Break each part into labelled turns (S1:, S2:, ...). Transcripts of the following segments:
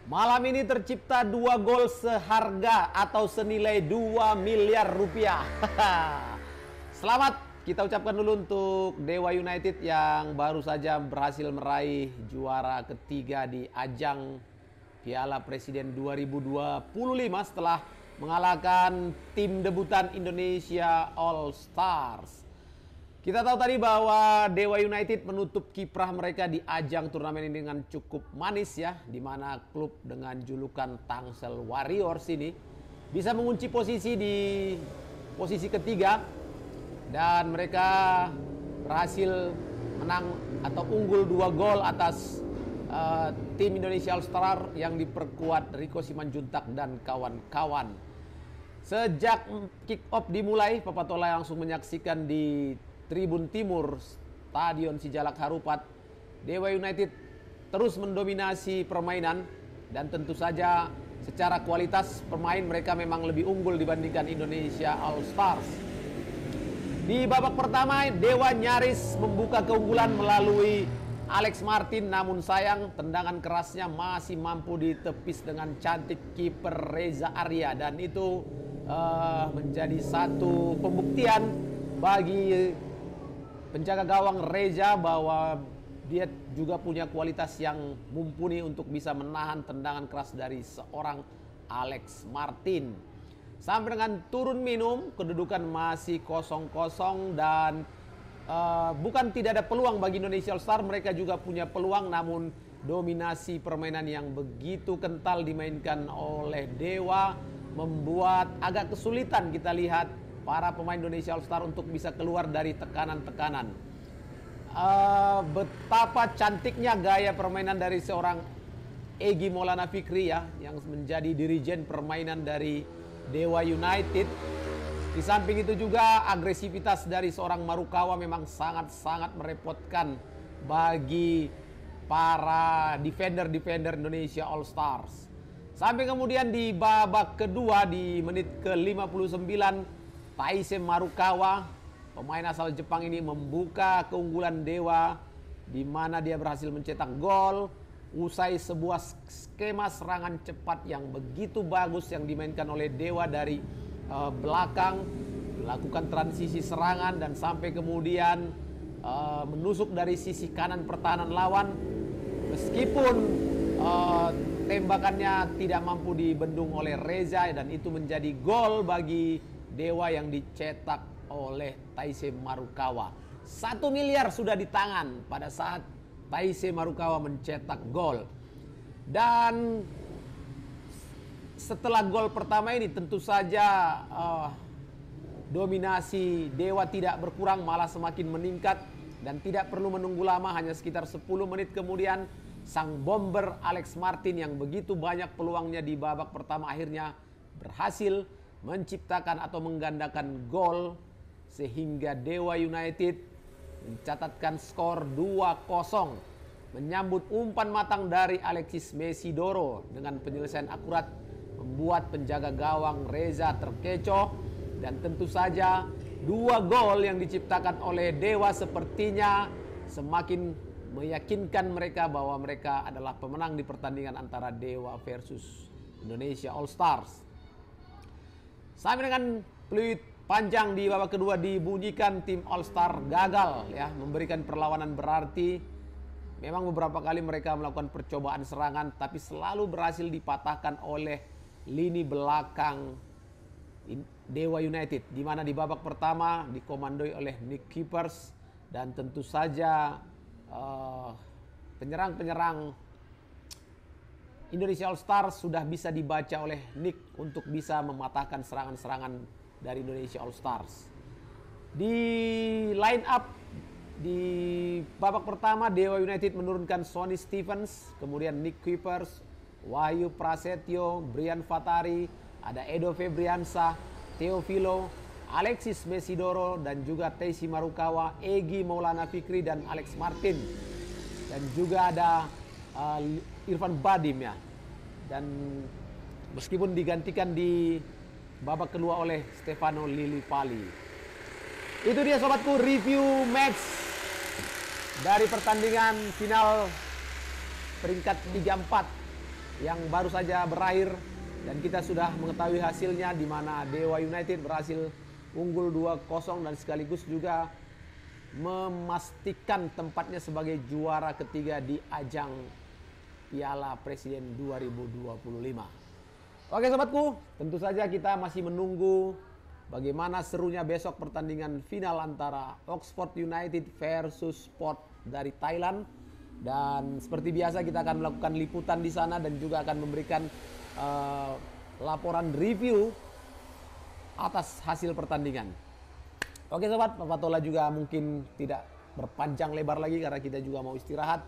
S1: Malam ini tercipta 2 gol seharga atau senilai 2 miliar rupiah. Selamat kita ucapkan dulu untuk Dewa United yang baru saja berhasil meraih juara ketiga di ajang Piala Presiden 2025 setelah mengalahkan tim debutan Indonesia All Stars. Kita tahu tadi bahwa Dewa United menutup kiprah mereka di ajang turnamen ini dengan cukup manis ya, di mana klub dengan julukan Tangsel Warriors ini bisa mengunci posisi di posisi ketiga dan mereka berhasil menang atau unggul 2 gol atas tim Indonesia All Star yang diperkuat Riko Simanjuntak dan kawan-kawan. Sejak kick off dimulai, Papatola langsung menyaksikan di Tribun Timur Stadion Sijalak Harupat. Dewa United terus mendominasi permainan dan tentu saja secara kualitas pemain mereka memang lebih unggul dibandingkan Indonesia All Stars. Di babak pertama Dewa nyaris membuka keunggulan melalui Alex Martin, namun sayang tendangan kerasnya masih mampu ditepis dengan cantik kiper Reza Arya, dan itu menjadi satu pembuktian bagi penjaga gawang Reza bahwa dia juga punya kualitas yang mumpuni untuk bisa menahan tendangan keras dari seorang Alex Martin. Sampai dengan turun minum, kedudukan masih 0-0 dan bukan tidak ada peluang bagi Indonesia All Star. Mereka juga punya peluang, namun dominasi permainan yang begitu kental dimainkan oleh Dewa membuat agak kesulitan kita lihat para pemain Indonesia All Star untuk bisa keluar dari tekanan-tekanan. Betapa cantiknya gaya permainan dari seorang Egy Maulana Fikri ya, yang menjadi dirijen permainan dari Dewa United. Di samping itu juga agresivitas dari seorang Marukawa memang sangat-sangat merepotkan bagi para defender-defender Indonesia All Stars. Sampai kemudian di babak kedua di menit ke-59, Taisei Marukawa, pemain asal Jepang ini membuka keunggulan Dewa, di mana dia berhasil mencetak gol usai sebuah skema serangan cepat yang begitu bagus yang dimainkan oleh Dewa dari belakang, melakukan transisi serangan dan sampai kemudian menusuk dari sisi kanan pertahanan lawan. Meskipun tembakannya tidak mampu dibendung oleh Reza, dan itu menjadi gol bagi Dewa yang dicetak oleh Taisei Marukawa. 1 miliar sudah di tangan pada saat Taisei Marukawa mencetak gol. Dan setelah gol pertama ini tentu saja dominasi Dewa tidak berkurang, malah semakin meningkat. Dan tidak perlu menunggu lama, hanya sekitar 10 menit kemudian sang bomber Alex Martin yang begitu banyak peluangnya di babak pertama akhirnya berhasil menciptakan atau menggandakan gol sehingga Dewa United mencatatkan skor 2-0, menyambut umpan matang dari Alexis Mesidoro dengan penyelesaian akurat membuat penjaga gawang Reza terkecoh. Dan tentu saja 2 gol yang diciptakan oleh Dewa sepertinya semakin meyakinkan mereka bahwa mereka adalah pemenang di pertandingan antara Dewa versus Indonesia All Stars. Sampai dengan peluit panjang di babak kedua dibunyikan, tim All Star gagal ya memberikan perlawanan berarti. Memang beberapa kali mereka melakukan percobaan serangan tapi selalu berhasil dipatahkan oleh lini belakang Dewa United, di mana di babak pertama dikomandoi oleh Nick Keepers, dan tentu saja penyerang-penyerang Indonesia All Stars sudah bisa dibaca oleh Nick untuk bisa mematahkan serangan-serangan dari Indonesia All Stars. Di line up di babak pertama Dewa United menurunkan Sonny Stevens, kemudian Nick Keepers, Wahyu Prasetyo, Brian Fatari, ada Edo Febriansa, Teofilo, Alexis Mesidoro, dan juga Taisei Marukawa, Egy Maulana Fikri, dan Alex Martin. Dan juga ada Irfan Badim ya. Dan meskipun digantikan di babak kedua oleh Stefano Lillipali. Itu dia sobatku review match dari pertandingan final peringkat 3-4 yang baru saja berakhir dan kita sudah mengetahui hasilnya, di mana Dewa United berhasil unggul 2-0 dan sekaligus juga memastikan tempatnya sebagai juara ketiga di ajang Piala Presiden 2025. Oke sobatku, tentu saja kita masih menunggu bagaimana serunya besok pertandingan final antara Oxford United versus Port dari Thailand. Dan seperti biasa kita akan melakukan liputan di sana dan juga akan memberikan laporan review atas hasil pertandingan. Oke sobat, Papa Tola juga mungkin tidak berpanjang lebar lagi karena kita juga mau istirahat.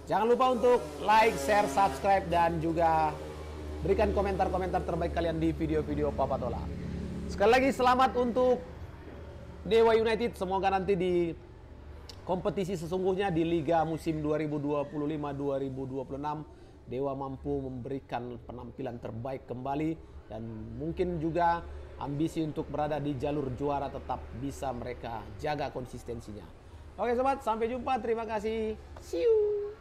S1: Jangan lupa untuk like, share, subscribe, dan juga berikan komentar-komentar terbaik kalian di video-video Papa Tola. Sekali lagi selamat untuk Dewa United. Semoga nanti di kompetisi sesungguhnya di Liga musim 2025-2026 Dewa mampu memberikan penampilan terbaik kembali, dan mungkin juga ambisi untuk berada di jalur juara tetap bisa mereka jaga konsistensinya. Oke sobat, sampai jumpa. Terima kasih. See you.